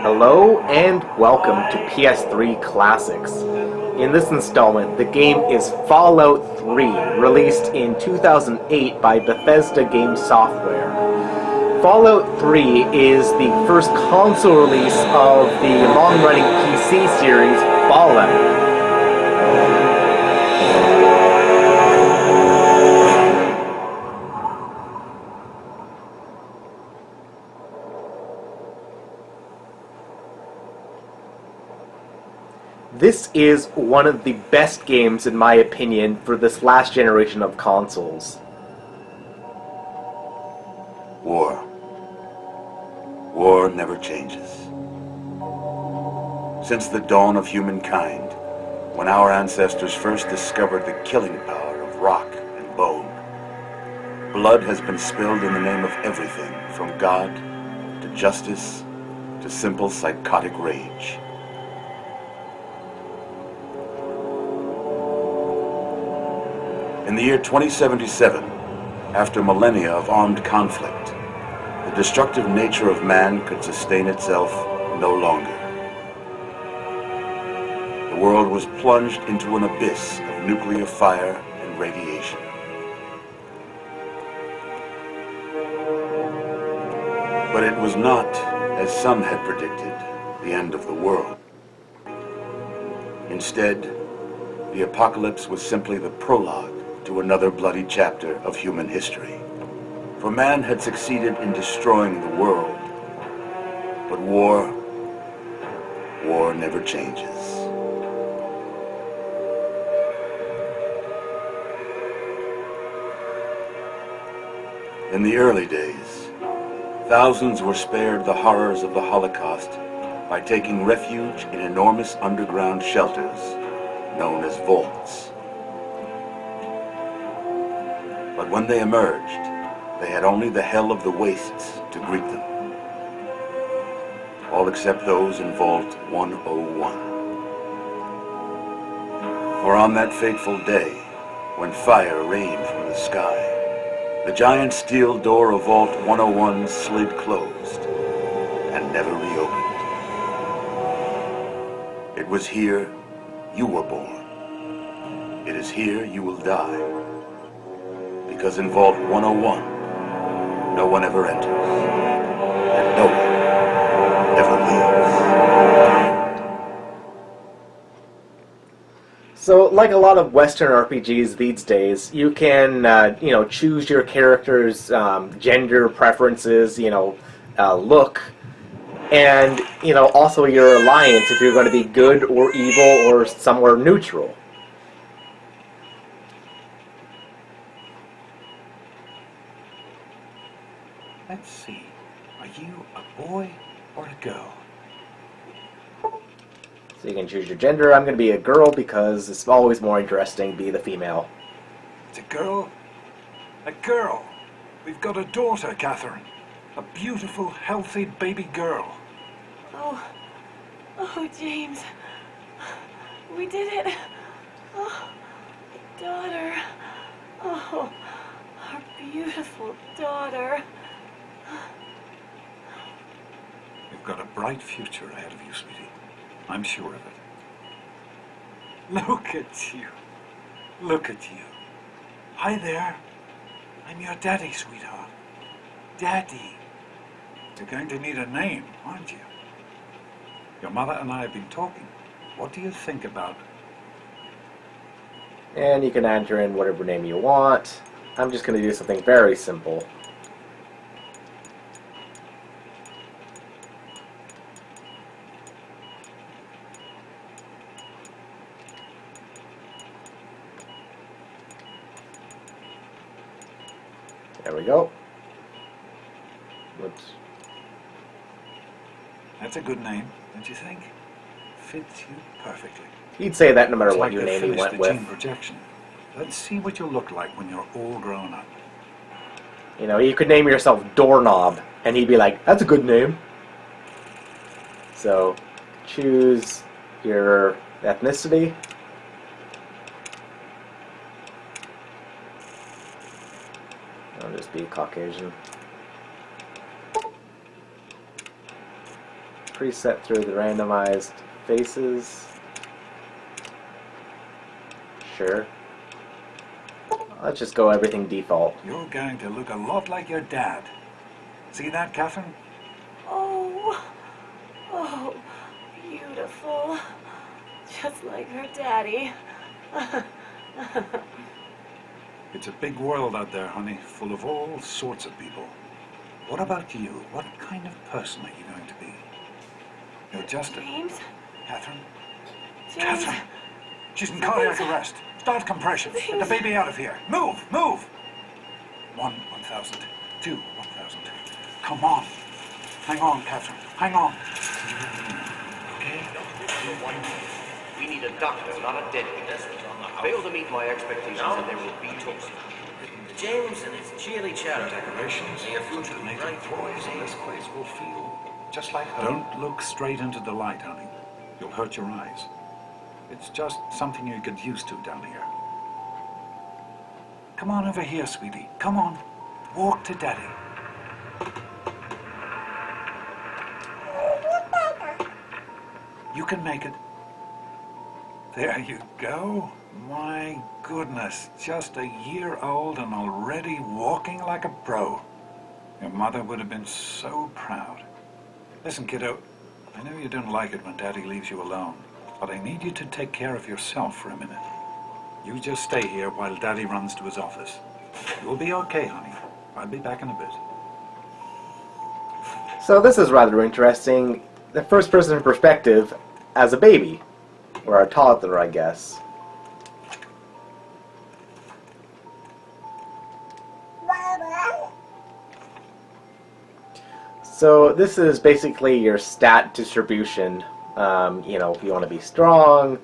Hello and welcome to PS3 Classics. In this installment, the game is Fallout 3, released in 2008 by Bethesda Game Software. Fallout 3 is the first console release of the long-running PC series Fallout. This is one of the best games, in my opinion, for this last generation of consoles. War. War never changes. Since the dawn of humankind, when our ancestors first discovered the killing power of rock and bone, blood has been spilled in the name of everything from God to justice to simple psychotic rage. In the year 2077, after millennia of armed conflict, the destructive nature of man could sustain itself no longer. The world was plunged into an abyss of nuclear fire and radiation. But it was not, as some had predicted, the end of the world. Instead, the apocalypse was simply the prologue to another bloody chapter of human history. For man had succeeded in destroying the world, but war never changes. In the early days, thousands were spared the horrors of the Holocaust by taking refuge in enormous underground shelters known as vaults. But when they emerged, they had only the hell of the wastes to greet them. All except those in Vault 101. For on that fateful day, when fire rained from the sky, the giant steel door of Vault 101 slid closed and never reopened. It was here you were born. It is here you will die. Because in Vault 101, no one ever enters, and no one ever leaves. So, like a lot of Western RPGs these days, you can, choose your character's gender preferences, look, and, also your alliance if you're going to be good or evil or somewhere neutral. Let's see, are you a boy or a girl? So you can choose your gender. I'm going to be a girl because it's always more interesting to be the female. It's a girl? A girl! We've got a daughter, Catherine. A beautiful, healthy baby girl. Oh, James. We did it. Oh, daughter. Oh, our beautiful daughter. You've got a bright future ahead of you, sweetie. I'm sure of it. Look at you. Look at you. Hi there. I'm your daddy, sweetheart. Daddy. You're going to need a name, aren't you? Your mother and I have been talking. What do you think about... And you can enter in whatever name you want. I'm just going to do something very simple. There we go. Whoops. That's a good name, don't you think? Fits you perfectly. You'd say that no matter It's what like your they name you finished went the with. gene projection. Let's see what you'll look like when you're all grown up. You could name yourself Doorknob, and he'd be like, that's a good name. So, choose your ethnicity. I'll just be Caucasian. preset through the randomized faces. Sure. Let's just go everything default. You're going to look a lot like your dad. See that, Catherine? Oh, oh, beautiful. Just like her daddy. It's a big world out there, honey, full of all sorts of people. What about you? What kind of person are you going to be? You're just a... James? Catherine? James? Catherine! She's in cardiac arrest. Start compression. Get the James. baby out of here. Move! Move! 1,000. 2, 1,000. Come on. Hang on, Catherine. Hang on. We need a doctor, not a deadbeat. Fail to meet my expectations and there will be toast. James and his cheerly chatter. Decorations, Their future native bright toys, and this place will feel just like home. Don't look straight into the light, honey. You'll hurt your eyes. It's just something you get used to down here. Come on over here, sweetie. Come on. Walk to Daddy. You can make it. There you go. My goodness, just a year old and already walking like a pro. Your mother would have been so proud. Listen, kiddo, I know you don't like it when Daddy leaves you alone, but I need you to take care of yourself for a minute. You just stay here while Daddy runs to his office. You'll be okay, honey. I'll be back in a bit. So this is rather interesting. The first person perspective as a baby. Or a toddler, I guess. So this is basically your stat distribution. You know, if you want to be strong,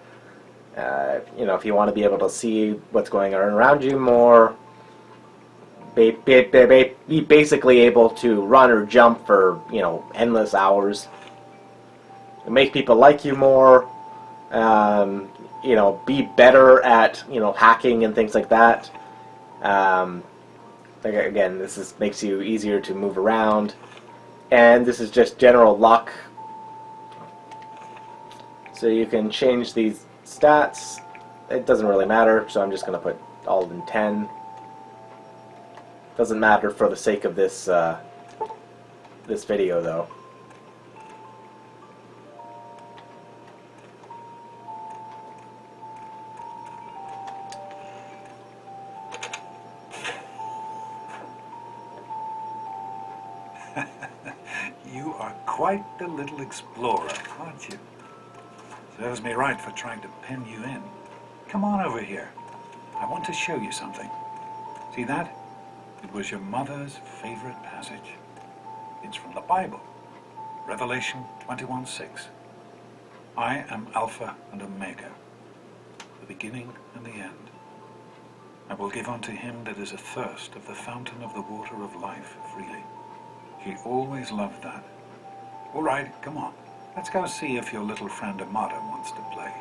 you know, if you want to be able to see what's going on around you more, be basically able to run or jump for, you know, endless hours. Make people like you more. You know, be better at, you know, hacking and things like that. Again, this makes you easier to move around. And this is just general luck. So you can change these stats. It doesn't really matter, so I'm just going to put all in 10. Doesn't matter for the sake of this this video, though. You are quite the little explorer, aren't you? Serves me right for trying to pin you in. Come on over here. I want to show you something. See that? It was your mother's favorite passage. It's from the Bible. Revelation 21:6. I am Alpha and Omega, the beginning and the end. I will give unto him that is athirst of the fountain of the water of life freely. She always loved that. All right, come on. Let's go see if your little friend Amada wants to play.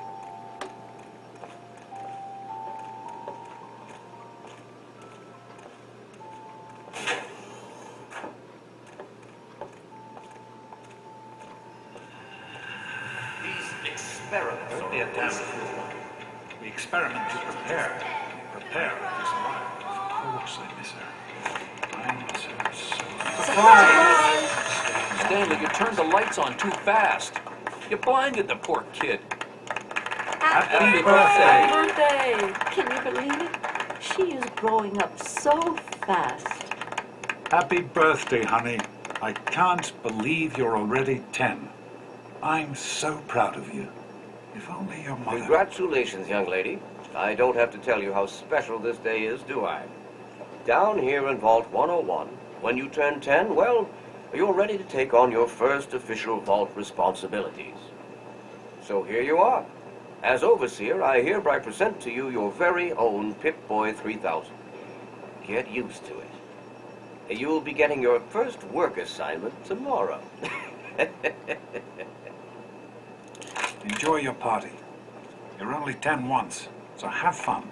These experiments Don't be a damn fool. We experiment to prepare. We prepare to survive. Of course I miss her. I miss her so much. Stanley, you turned the lights on too fast. You blinded the poor kid. Happy birthday. Birthday! Can you believe it? She is growing up so fast. Happy birthday, honey. I can't believe you're already 10. I'm so proud of you. If only your mother... Congratulations, young lady. I don't have to tell you how special this day is, do I? Down here in Vault 101, when you turn 10, well, you're ready to take on your first official vault responsibilities. So here you are. As overseer, I hereby present to you your very own Pip-Boy 3000. Get used to it. You'll be getting your first work assignment tomorrow. Enjoy your party. You're only 10 once, so have fun.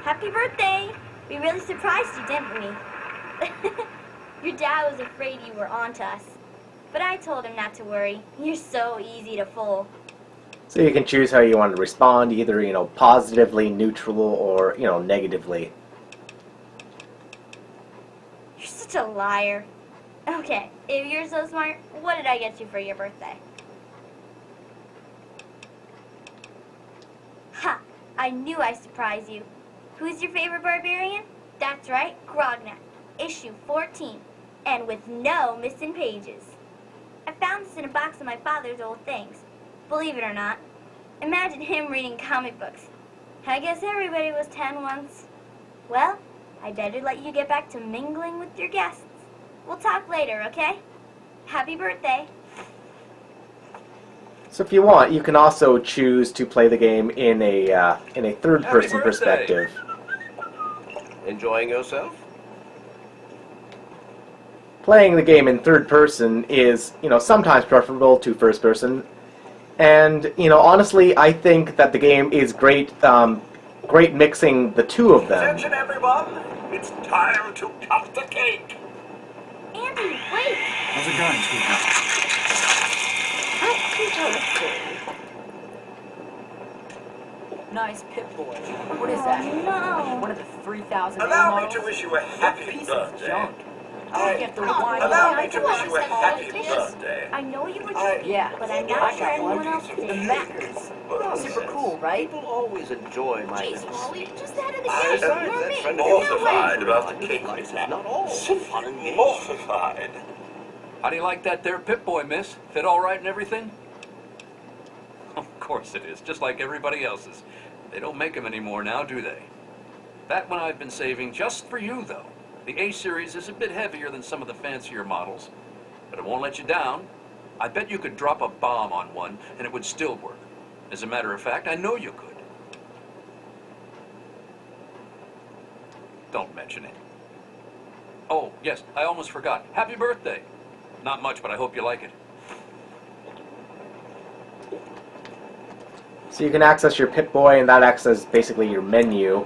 Happy birthday! We really surprised you, didn't we? Your dad was afraid you were onto us. But I told him not to worry. You're so easy to fool. So you can choose how you want to respond, either, positively, neutral, or, negatively. You're such a liar. Okay, if you're so smart, what did I get you for your birthday? Ha! I knew I'd surprise you. Who's your favorite barbarian? That's right, Grognak. Issue 14. And with no missing pages. I found this in a box of my father's old things. Believe it or not. Imagine him reading comic books. I guess everybody was 10 once. Well, I better let you get back to mingling with your guests. We'll talk later, okay? Happy birthday. So if you want, you can also choose to play the game in a third-person Happy birthday. perspective. Enjoying yourself? Playing the game in third person is, sometimes preferable to first person. And, honestly, I think that the game is great, great mixing the two of them. Attention, everyone! It's time to cut the cake! Andy, wait! How's it going, sweetheart? Nice Pip-Boy. What is that? No. One of the 3,000 Allow me models? to wish you a happy Piece birthday. of junk. I get the wine. Allow me to wish you a happy birthday. I know you were I- joking, Yeah, but I'm I not sure got anyone one. else The did. Mackers. Super cool, right? People always enjoy my Jeez, visits. Wally, just out of the I gate. am You're a man. mortified about the cake Life mishap. is not all fun and games. Mortified. How do you like that there Pip-Boy, miss? Fit all right and everything? Of course it is, just like everybody else's. They don't make them anymore now, do they? That one I've been saving just for you, though. The A-Series is a bit heavier than some of the fancier models, but it won't let you down. I bet you could drop a bomb on one, and it would still work. As a matter of fact, I know you could. Don't mention it. Oh, yes, I almost forgot. Happy birthday. Not much, but I hope you like it. So you can access your Pip-Boy, and that acts as basically your menu,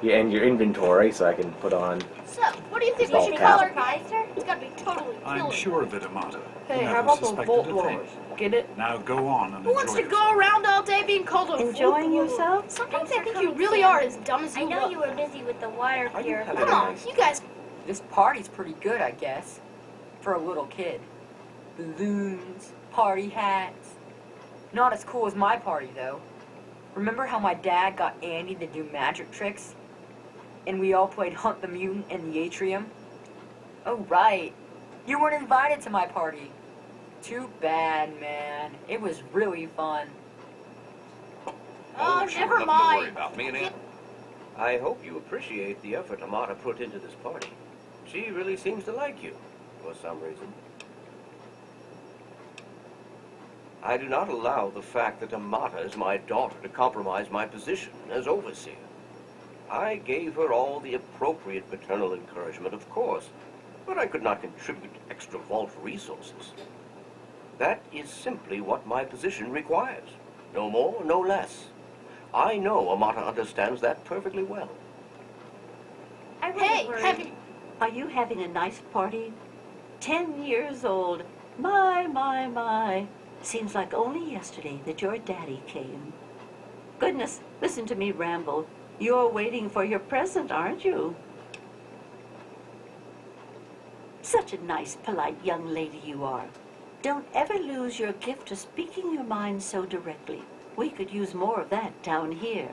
and your inventory, so I can put on... So, what do you think Ball we should cap. call her? Surprised her? It's gotta be totally I'm killer. sure of it, Amata. Hey, You how never about those suspected bolt a blowers? thing. Get it? Now go on and Who wants to enjoy go around all day being called a Enjoying fool? yourself? Sometimes Thanks I for think you coming, really Sam. are as dumb as I you know look. you were busy with the water Are you purifier. having Come on, you guys. This party's pretty good, I guess. For a little kid. Balloons, party hats. Not as cool as my party, though. Remember how my dad got Andy to do magic tricks? And we all played Hunt the Mutant in the atrium? Oh, right. You weren't invited to my party. Too bad, man. It was really fun. Oh, sure, never nothing to worry mind. about. Me and Aunt. I hope you appreciate the effort Amata put into this party. She really seems to like you, for some reason. I do not allow the fact that Amata is my daughter to compromise my position as overseer. I gave her all the appropriate paternal encouragement, of course, but I could not contribute extra vault resources. That is simply what my position requires. No more, no less. I know Amata understands that perfectly well. I wasn't Hey, worried. happy. Are you having a nice party? 10 years old. My. Seems like only yesterday that your daddy came. Goodness, listen to me ramble. You're waiting for your present, aren't you? Such a nice, polite young lady you are. Don't ever lose your gift of speaking your mind so directly. We could use more of that down here.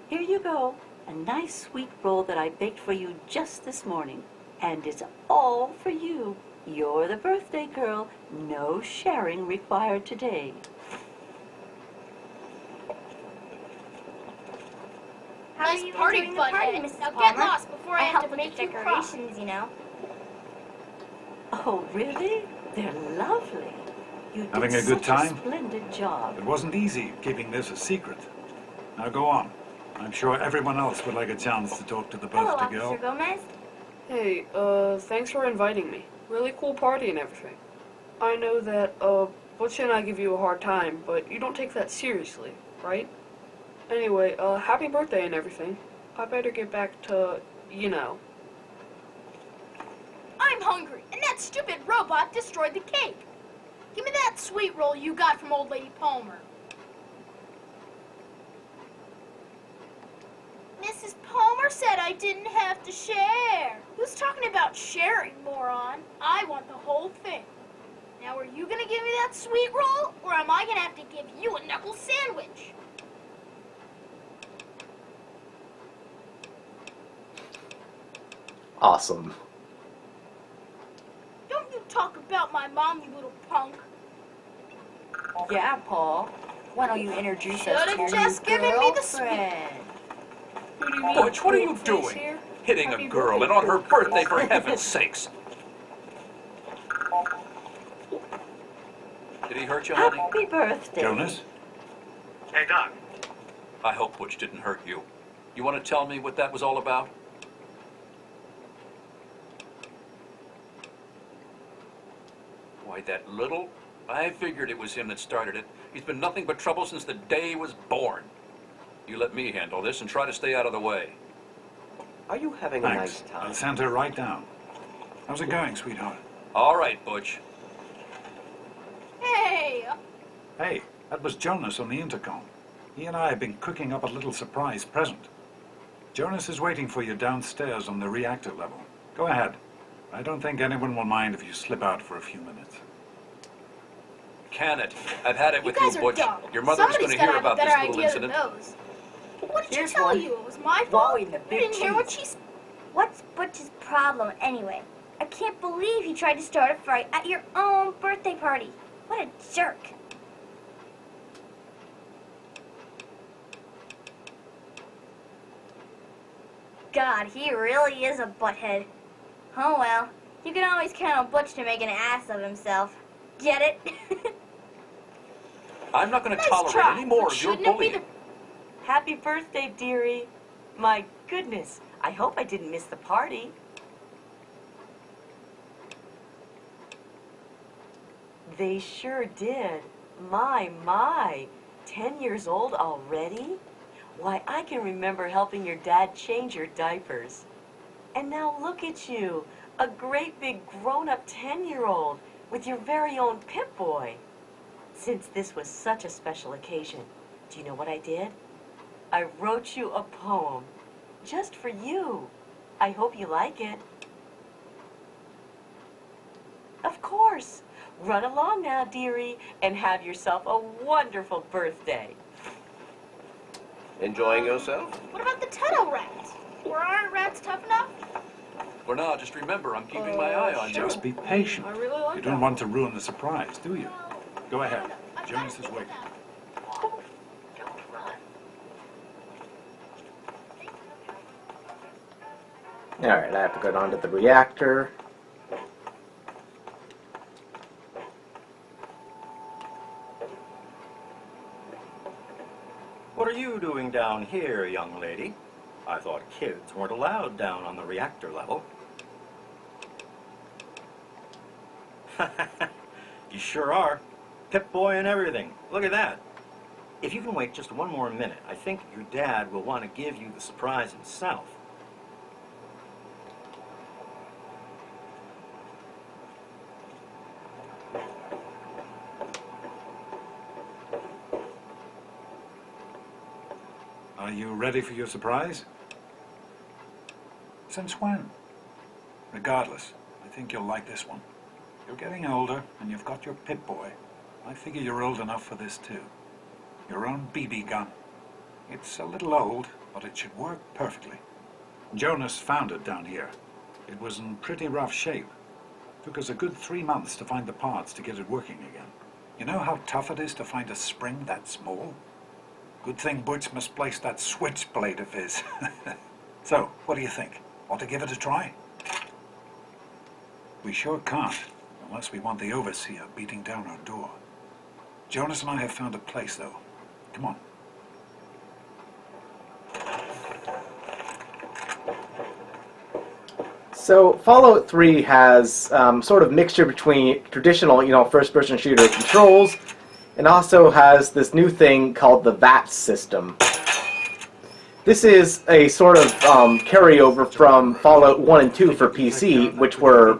Here you go. A nice sweet roll that I baked for you just this morning. And it's all for you. You're the birthday girl. No sharing required today. How Nice are you party, enjoying the party, butthead. Mrs. Now Palmer? get lost before I end helped up with make a cute crop. decorations, you know. Oh, really? They're lovely. You did Having a good such time? a splendid job. It wasn't easy keeping this a secret. Now go on. I'm sure everyone else would like a chance to talk to the Hello, birthday girl. Officer Gomez. Hey, thanks for inviting me. Really cool party and everything. I know that, Butch and I give you a hard time, but you don't take that seriously, right? Anyway, happy birthday and everything. I better get back to, you know. hungry, and that stupid robot destroyed the cake. Give me that sweet roll you got from Old Lady Palmer. Mrs. Palmer said I didn't have to share. Who's talking about sharing, moron? I want the whole thing. Now, are you going to give me that sweet roll, or am I going to have to give you a knuckle sandwich? Awesome. Don't you talk about my mom, you little punk. Yeah, Paul. Why don't you introduce us to Should've your just new given me the sweet- girlfriend? Who do you mean? Butch, what are you Face doing? here? Hitting Happy a girl, birthday, and on her Face. birthday, for heaven's sakes. Did he hurt you, honey? Happy birthday. Jonas? Hey, Doc. I hope Butch didn't hurt you. You want to tell me what that was all about? Why, that little... I figured it was him that started it. He's been nothing but trouble since the day he was born. You let me handle this and try to stay out of the way. Are you having a nice Thanks. time? I'll send her right down. How's it going, sweetheart? All right, Butch. Hey, Hey, that was Jonas on the intercom. He and I have been cooking up a little surprise present. Jonas is waiting for you downstairs on the reactor level. Go ahead. I don't think anyone will mind if you slip out for a few minutes. Can it? I've had it you with guys you, are Butch. dumb. Your mother was Somebody's going to hear gotta have about a this better little idea incident. than those. What did Here's she tell one. you? It was my fault? Wally, the You big didn't hear what cheese. she said? What's Butch's problem anyway? I can't believe he tried to start a fight at your own birthday party. What a jerk. God, he really is a butthead. Oh well, you can always count on Butch to make an ass of himself. Get it? I'm not going to Nice tolerate try, any more but of your shouldn't it be bullying. Happy birthday, dearie. My goodness, I hope I didn't miss the party. They sure did. My. 10 years old already? Why, I can remember helping your dad change your diapers. And now look at you, a great big grown-up 10-year-old with your very own Pip-Boy. Since this was such a special occasion, do you know what I did? I wrote you a poem, just for you. I hope you like it. Of course. Run along now, dearie, and have yourself a wonderful birthday. Enjoying yourself? What about the tunnel rats? Or aren't rats tough enough? For now, just remember, I'm keeping my eye on you. Just be patient. I really like You don't that. want to ruin the surprise, do you? Go ahead. Jonas is waiting. Alright, I have to go down to the reactor. What are you doing down here, young lady? I thought kids weren't allowed down on the reactor level. You sure are. Pip-Boy and everything. Look at that. If you can wait just one more minute, I think your dad will want to give you the surprise himself. Are you ready for your surprise? Since when? Regardless, I think you'll like this one. You're getting older, and you've got your Pip-Boy. I figure you're old enough for this too. Your own BB gun. It's a little old, but it should work perfectly. Jonas found it down here. It was in pretty rough shape. Took us a good 3 months to find the parts to get it working again. You know how tough it is to find a spring that small? Good thing Butch misplaced that switchblade of his. So, what do you think? Want to give it a try? We sure can't, unless we want the overseer beating down our door. Jonas and I have found a place, though. Come on. So Fallout 3 has sort of mixture between traditional, first-person shooter controls, and also has this new thing called the VAT system. This is a sort of carryover from Fallout 1 and 2 for PC, which were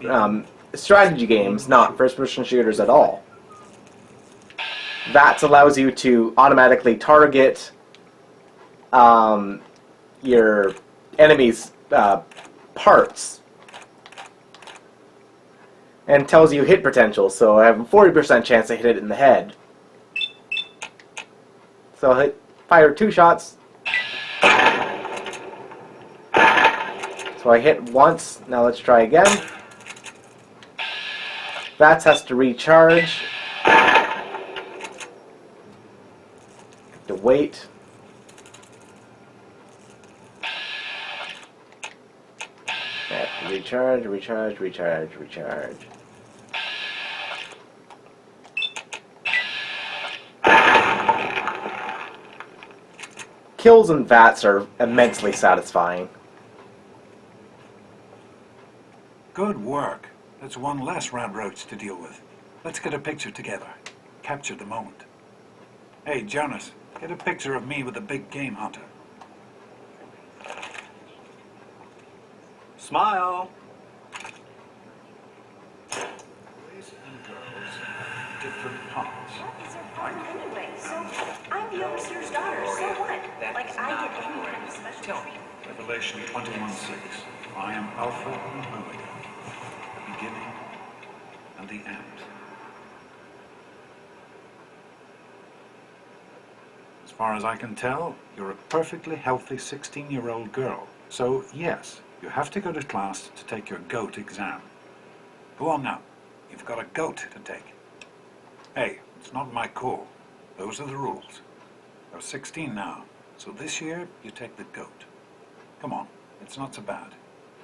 strategy games, not first-person shooters at all. VATS allows you to automatically target your enemy's parts and tells you hit potential, so I have a 40% chance to hit it in the head. So I fire 2 shots. So I hit once. Now let's try again. VATS has to recharge. To wait. Recharge, recharge, recharge, recharge. Kills and VATS are immensely satisfying. Good work. That's one less rat roach to deal with. Let's get a picture together. Capture the moment. Hey, Jonas, get a picture of me with the big game hunter. Smile. Boys and girls, different parts. What is her problem anyway? So, I'm the overseer's daughter, so what? Like, I get any kind of special treatment. Revelation 21:6. I am Alpha and Omega, the beginning and the end. As far as I can tell, you're a perfectly healthy 16-year-old girl. So, yes, you have to go to class to take your GOAT exam. Go on now. You've got a GOAT to take. Hey, it's not my call. Those are the rules. You're 16 now, so this year you take the GOAT. Come on, it's not so bad.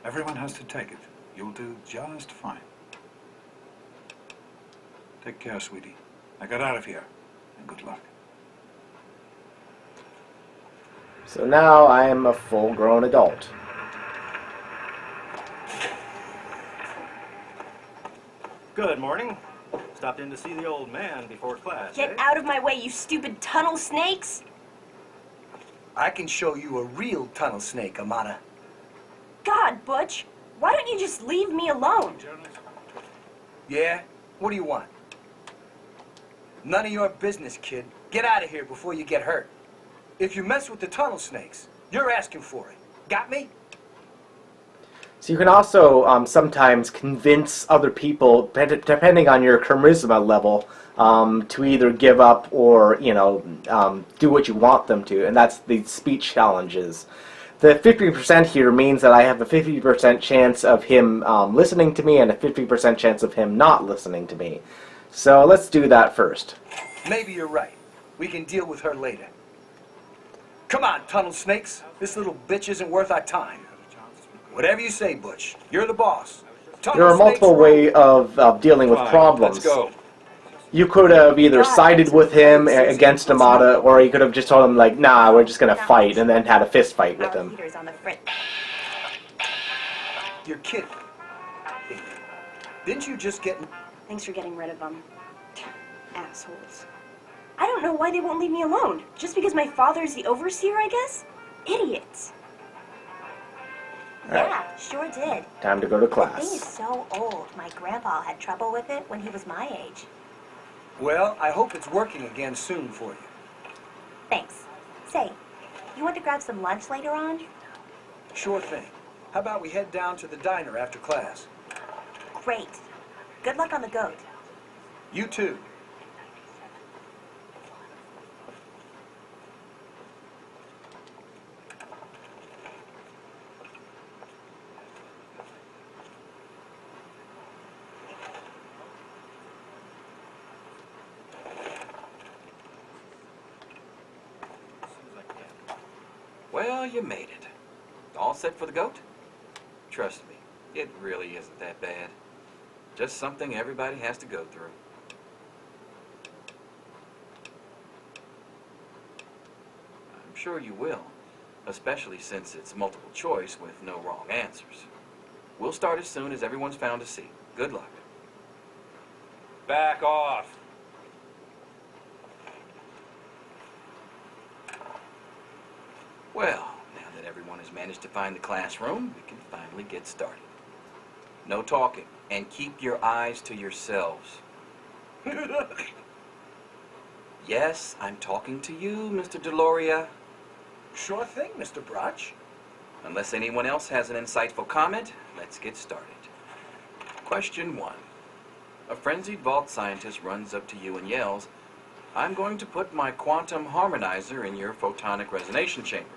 Everyone has to take it. You'll do just fine. Take care, sweetie. Now get out of here, and good luck. So now I am a full-grown adult. Good morning. Stopped in to see the old man before class. Get out of my way, you stupid tunnel snakes! I can show you a real tunnel snake, Amata. God, Butch, why don't you just leave me alone? Yeah? What do you want? None of your business, kid. Get out of here before you get hurt. If you mess with the tunnel snakes, you're asking for it. Got me? So you can also sometimes convince other people, depending on your charisma level, to either give up or, do what you want them to, and that's the speech challenges. The 50% here means that I have a 50% chance of him listening to me and a 50% chance of him not listening to me. So let's do that first. Maybe you're right. We can deal with her later. Come on, tunnel snakes. This little bitch isn't worth our time. Whatever you say, Butch. You're the boss. There are multiple ways of dealing with problems. Let's go. You could have either sided with him against Amata, or you could have just told him, like, nah, we're just going to fight, and then had a fist fight with him. You're kidding. Didn't you just get... Thanks for getting rid of them. Assholes. I don't know why they won't leave me alone. Just because my father's the overseer, I guess? Idiots. Right. Yeah, sure did. Time to go to The thing class. is so old. My grandpa had trouble with it when he was my age. Well, I hope it's working again soon for you. Thanks. Say, you want to grab some lunch later on? Sure thing. How about we head down to the diner after class? Great. Good luck on the goat. You too. Well, you made it. All set for the goat? Trust me, it really isn't that bad. Just something everybody has to go through. I'm sure you will, especially since it's multiple choice with no wrong answers. We'll start as soon as everyone's found a seat. Good luck. Back off. Well, managed to find the classroom, we can finally get started. No talking, and keep your eyes to yourselves. Yes, I'm talking to you, Mr. Deloria. Sure thing, Mr. Broch. Unless anyone else has an insightful comment, let's get started. Question 1. A frenzied vault scientist runs up to you and yells, "I'm going to put my quantum harmonizer in your photonic resonation chamber."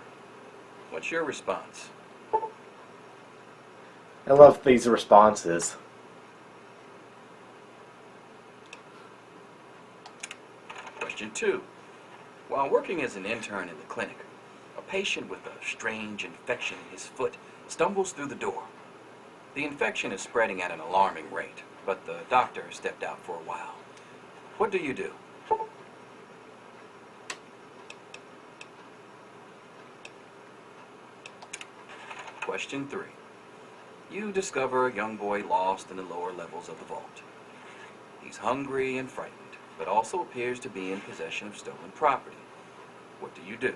What's your response? I love these responses. Question 2. While working as an intern in the clinic, a patient with a strange infection in his foot stumbles through the door. The infection is spreading at an alarming rate, but the doctor stepped out for a while. What do you do? Question 3. You discover a young boy lost in the lower levels of the vault. He's hungry and frightened, but also appears to be in possession of stolen property. What do you do?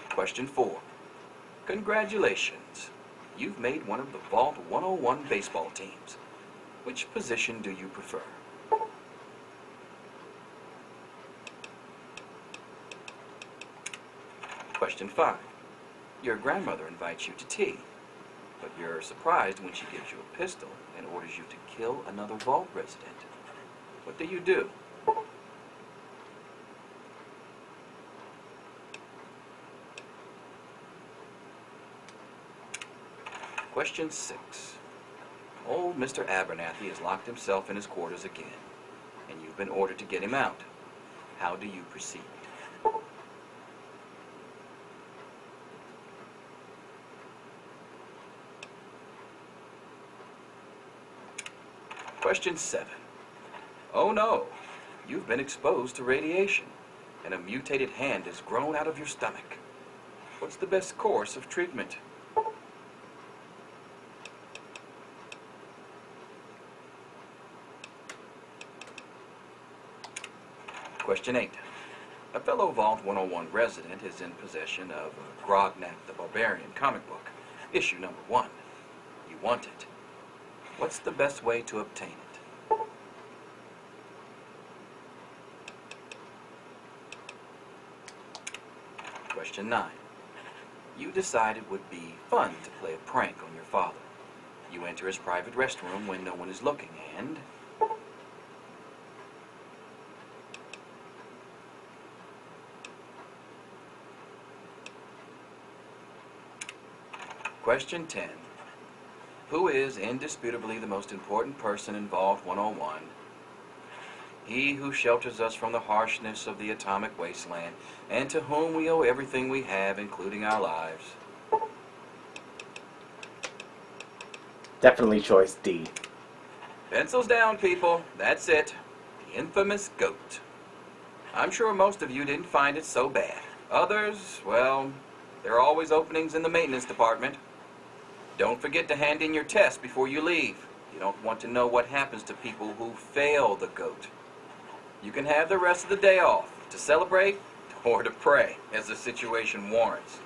Question 4. Congratulations. You've made one of the Vault 101 baseball teams. Which position do you prefer? Question 5. Your grandmother invites you to tea, but you're surprised when she gives you a pistol and orders you to kill another vault resident. What do you do? Question 6. Old Mr. Abernathy has locked himself in his quarters again, and you've been ordered to get him out. How do you proceed? Question 7. Oh no, you've been exposed to radiation, and a mutated hand has grown out of your stomach. What's the best course of treatment? Question 8. A fellow Vault 101 resident is in possession of Grognak the Barbarian comic book, issue number 1. You want it. What's the best way to obtain it? Question 9. You decide it would be fun to play a prank on your father. You enter his private restroom when no one is looking, and... Question 10. Who is indisputably the most important person in Vault 101? He who shelters us from the harshness of the atomic wasteland, and to whom we owe everything we have, including our lives. Definitely choice D. Pencils down, people. That's it. The infamous goat. I'm sure most of you didn't find it so bad. Others, well, there are always openings in the maintenance department. Don't forget to hand in your test before you leave. You don't want to know what happens to people who fail the goat. You can have the rest of the day off to celebrate or to pray as the situation warrants.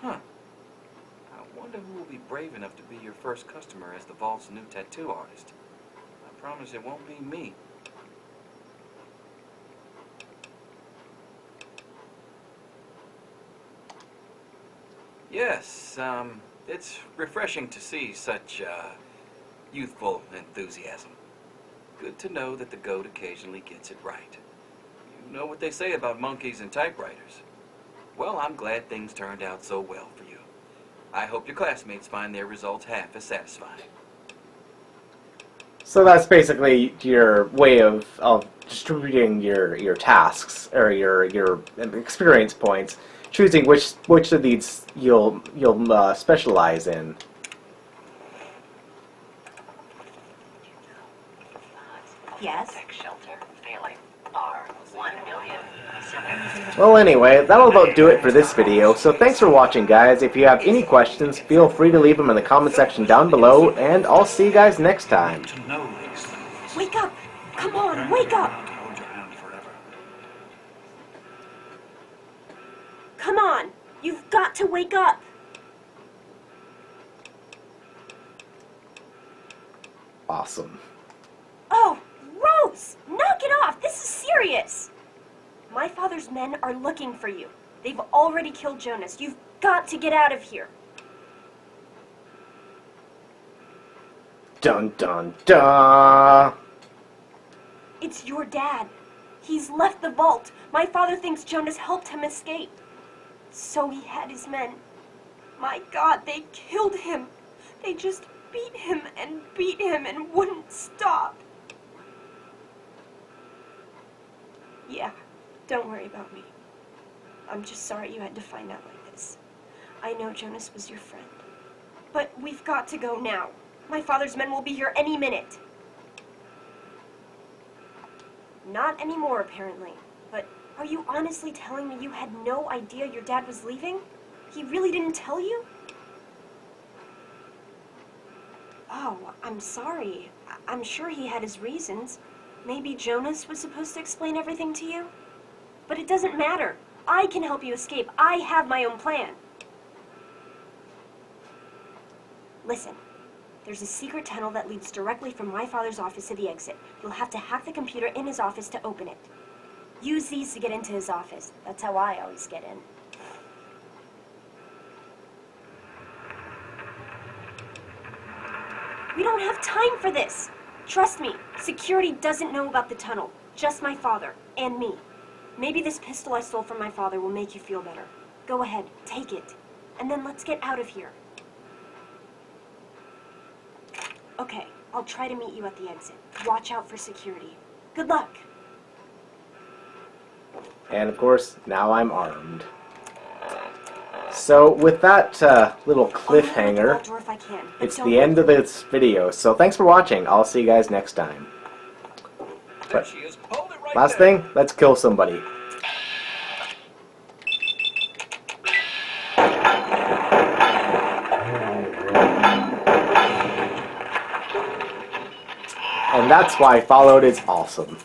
Huh. I wonder who will be brave enough to be your first customer as the Vault's new tattoo artist. I promise it won't be me. Yes, it's refreshing to see such, youthful enthusiasm. Good to know that the goat occasionally gets it right. You know what they say about monkeys and typewriters. Well, I'm glad things turned out so well for you. I hope your classmates find their results half as satisfying. So that's basically your way of distributing your tasks or your experience points, choosing which of these you'll specialize in. Yes. Shelter failing. R 1,000,000. Well, anyway, that'll about do it for this video, so thanks for watching, guys. If you have any questions, feel free to leave them in the comment section down below, and I'll see you guys next time. Wake up! Come on, wake up! Come on! You've got to wake up! Awesome. Oh, Rose! Knock it off! This is serious! My father's men are looking for you. They've already killed Jonas. You've got to get out of here. Dun dun dun! It's your dad. He's left the vault. My father thinks Jonas helped him escape. So he had his men. My God, they killed him. They just beat him and wouldn't stop. Yeah, don't worry about me. I'm just sorry you had to find out like this. I know Jonas was your friend. But we've got to go now. My father's men will be here any minute. Not anymore, apparently. But are you honestly telling me you had no idea your dad was leaving? He really didn't tell you? Oh, I'm sorry. I'm sure he had his reasons. Maybe Jonas was supposed to explain everything to you? But it doesn't matter. I can help you escape. I have my own plan. Listen. There's a secret tunnel that leads directly from my father's office to the exit. You'll have to hack the computer in his office to open it. Use these to get into his office. That's how I always get in. We don't have time for this. Trust me, security doesn't know about the tunnel. Just my father and me. Maybe this pistol I stole from my father will make you feel better. Go ahead, take it. And then let's get out of here. Okay, I'll try to meet you at the exit. Watch out for security. Good luck! And of course, now I'm armed. So with that little cliffhanger, it's the end of this video. So thanks for watching. I'll see you guys next time. But last thing, let's kill somebody. And that's why Fallout is awesome.